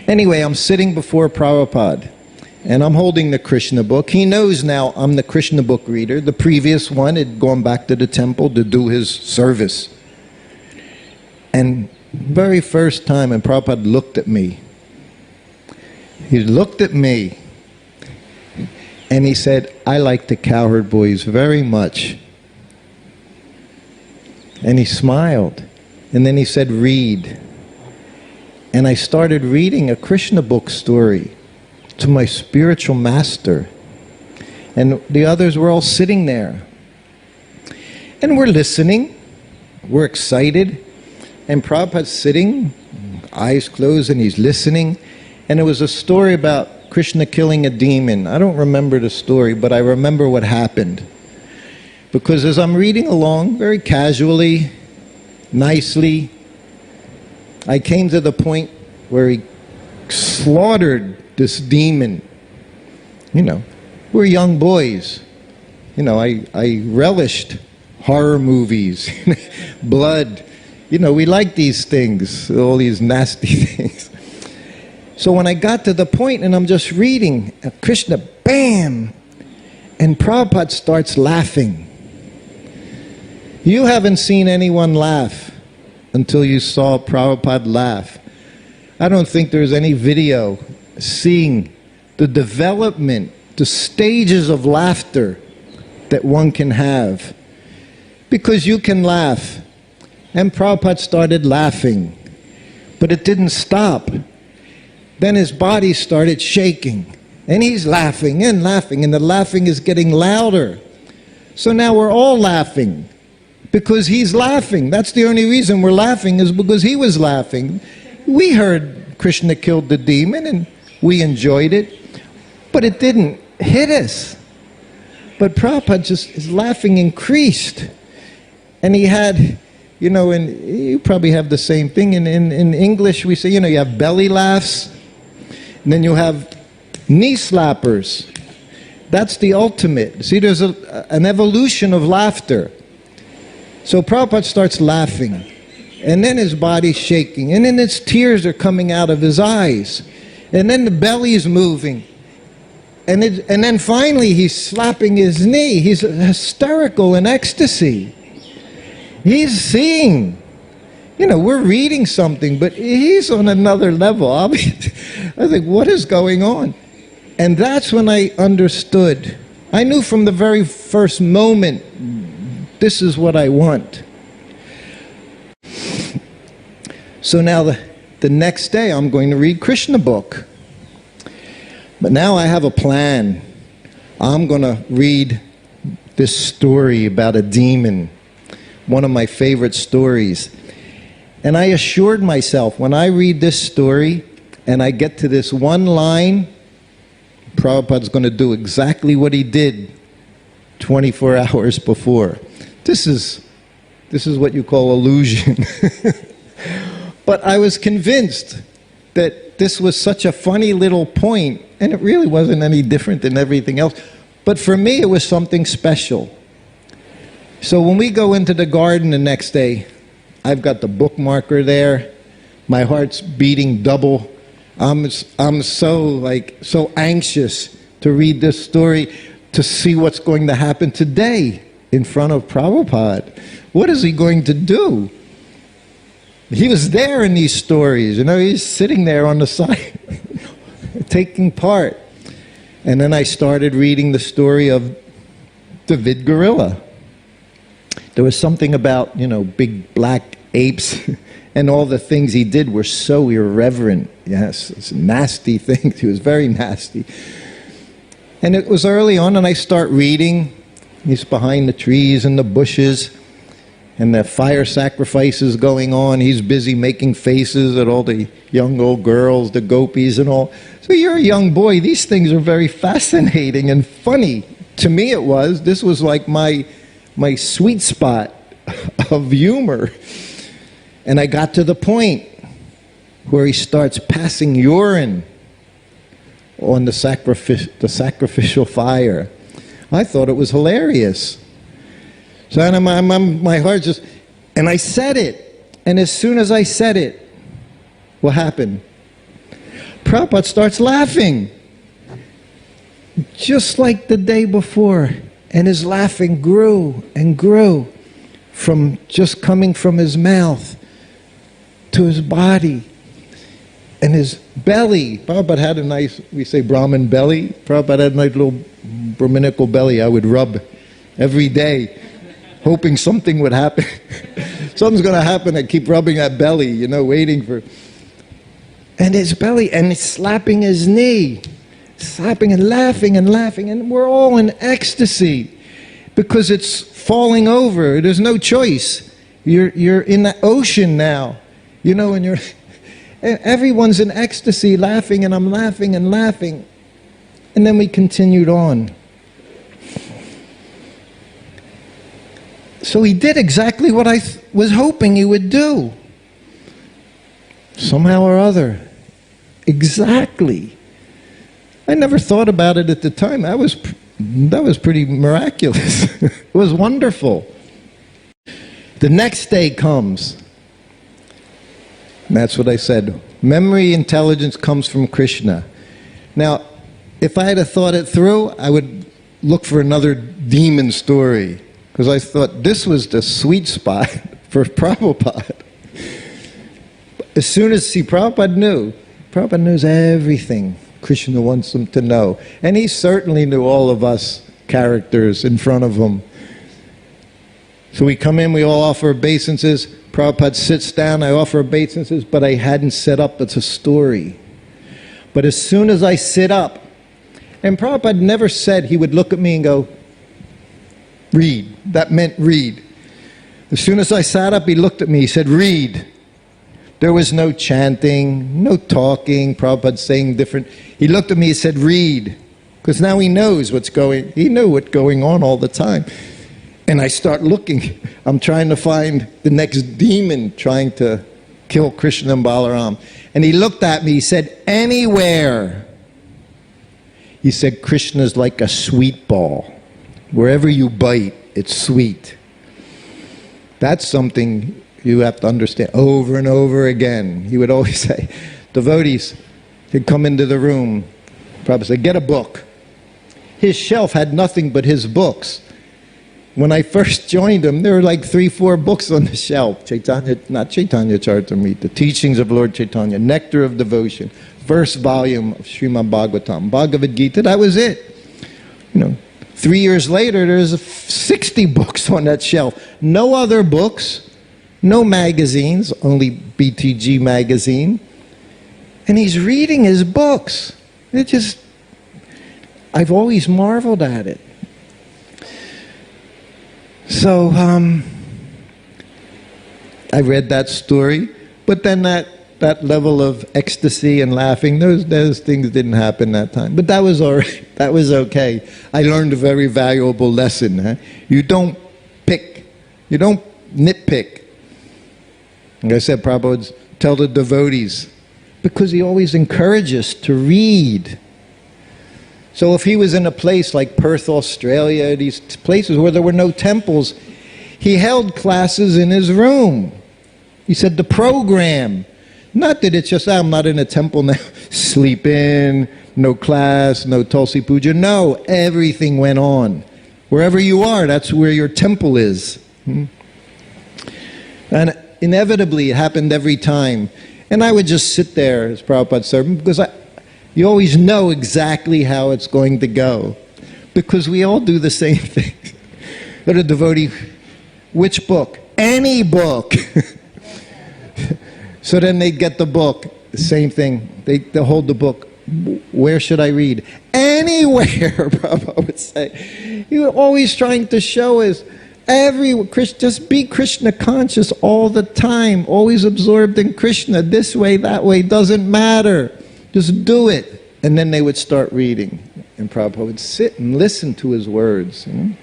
Anyway, I'm sitting before Prabhupada, and I'm holding the Krishna book. He knows now I'm the Krishna book reader. The previous one had gone back to the temple to do his service. And very first time, and Prabhupada looked at me. He looked at me, and he said, "I like the Cowherd Boys very much." And he smiled, and then he said, "Read." And I started reading a Krishna book story to my spiritual master. And the others were all sitting there. And we're listening, we're excited, and Prabhupada's sitting, eyes closed, and he's listening. And it was a story about Krishna killing a demon. I don't remember the story, but I remember what happened. Because as I'm reading along, very casually, nicely, I came to the point where he slaughtered this demon. You know, we're young boys. You know, I relished horror movies, blood. You know, we like these things, all these nasty things. So when I got to the point and I'm just reading, Krishna, bam! And Prabhupada starts laughing. You haven't seen anyone laugh until you saw Prabhupada laugh. I don't think there's any video seeing the development, the stages of laughter that one can have. Because you can laugh. And Prabhupada started laughing. But it didn't stop. Then his body started shaking. And he's laughing, and the laughing is getting louder. So now we're all laughing. Because he's laughing. That's the only reason we're laughing, is because he was laughing. We heard Krishna killed the demon and we enjoyed it, but it didn't hit us. But Prabhupada just, his laughing increased. And he had, you know, and you probably have the same thing. In English we say, you know, you have belly laughs, and then you have knee slappers. That's the ultimate. See, there's an evolution of laughter. So Prabhupada starts laughing, and then his body's shaking, and then his tears are coming out of his eyes, and then the belly's moving, and then finally he's slapping his knee. He's hysterical in ecstasy. He's seeing. You know, we're reading something, but he's on another level. I think, what is going on? And that's when I understood. I knew from the very first moment, this is what I want. So now the next day I'm going to read Krishna book. But now I have a plan. I'm going to read this story about a demon. One of my favorite stories. And I assured myself, when I read this story and I get to this one line, Prabhupada's going to do exactly what he did 24 hours before. This is what you call illusion. But I was convinced that this was such a funny little point, and it really wasn't any different than everything else. But for me, it was something special. So when we go into the garden the next day, I've got the bookmarker there. My heart's beating double. I'm so anxious to read this story, to see what's going to happen today in front of Prabhupada. What is he going to do? He was there in these stories, you know, he's sitting there on the side, taking part. And then I started reading the story of the Vid Gorilla. There was something about, you know, big black apes, and all the things he did were so irreverent. Yes, it's nasty things. He was very nasty. And it was early on, and I start reading. He's behind the trees and the bushes, and the fire sacrifices going on. He's busy making faces at all the young old girls, the gopis and all. So you're a young boy. These things are very fascinating and funny. To me it was. This was like my sweet spot of humor. And I got to the point where he starts passing urine on the sacrificial fire. I thought it was hilarious. So my heart just, and I said it. And as soon as I said it, what happened? Prabhupada starts laughing, just like the day before. And his laughing grew and grew, from just coming from his mouth to his body and his belly. Prabhupada had a nice, we say Brahmin belly. Prabhupada had a nice little Brahminical belly I would rub every day, hoping something would happen. Something's going to happen. I keep rubbing that belly, you know, waiting for... And his belly, and he's slapping his knee, slapping and laughing, and we're all in ecstasy because it's falling over. There's no choice. You're in the ocean now, you know, and everyone's in ecstasy, laughing, and I'm laughing and laughing. And then we continued on. So he did exactly what I was hoping he would do. Somehow or other. Exactly. I never thought about it at the time. That was pretty miraculous. It was wonderful. The next day comes. And that's what I said. Memory intelligence comes from Krishna. Now, if I had thought it through, I would look for another demon story. Because I thought this was the sweet spot for Prabhupada. As soon as, Prabhupada knows everything Krishna wants him to know. And he certainly knew all of us characters in front of him. So we come in, we all offer obeisances. Prabhupada sits down, I offer obeisances, but I hadn't set up it's a story. But as soon as I sit up, and Prabhupada never said he would look at me and go, read. That meant read. As soon as I sat up, he looked at me, he said, read. There was no chanting, no talking, Prabhupada saying different. He looked at me and said, read. Because now he knows he knew what's going on all the time. And I start looking. I'm trying to find the next demon trying to kill Krishna and Balaram. And he looked at me, he said, anywhere. He said, Krishna's like a sweet ball. Wherever you bite, it's sweet. That's something you have to understand over and over again. He would always say, devotees could come into the room. Prabhupada said, get a book. His shelf had nothing but his books. When I first joined him, there were like 3-4 books on the shelf. Not Chaitanya Charitamrita, the teachings of Lord Chaitanya, Nectar of Devotion, first volume of Srimad Bhagavatam, Bhagavad Gita, that was it. You know, 3 years later, there's 60 books on that shelf. No other books, no magazines, only BTG magazine. And he's reading his books. I've always marveled at it. So, I read that story, but then that level of ecstasy and laughing, those things didn't happen that time. But that was all right. That was okay. I learned a very valuable lesson. Huh? You don't pick. You don't nitpick. Like I said, Prabhupada would tell the devotees, because he always encourages us to read. So if he was in a place like Perth, Australia, these places where there were no temples, he held classes in his room. He said the program, not that it's just, I'm not in a temple now, sleep in, no class, no Tulsi Puja. No, everything went on. Wherever you are, that's where your temple is. And inevitably, it happened every time. And I would just sit there as Prabhupada's servant, because you always know exactly how it's going to go. Because we all do the same thing. Go to devotee, which book? Any book. So then they'd get the book, the same thing. They hold the book. Where should I read? Anywhere, Prabhupada would say. He was always trying to show us, just be Krishna conscious all the time, always absorbed in Krishna, this way, that way, doesn't matter. Just do it. And then they would start reading. And Prabhupada would sit and listen to his words. You know?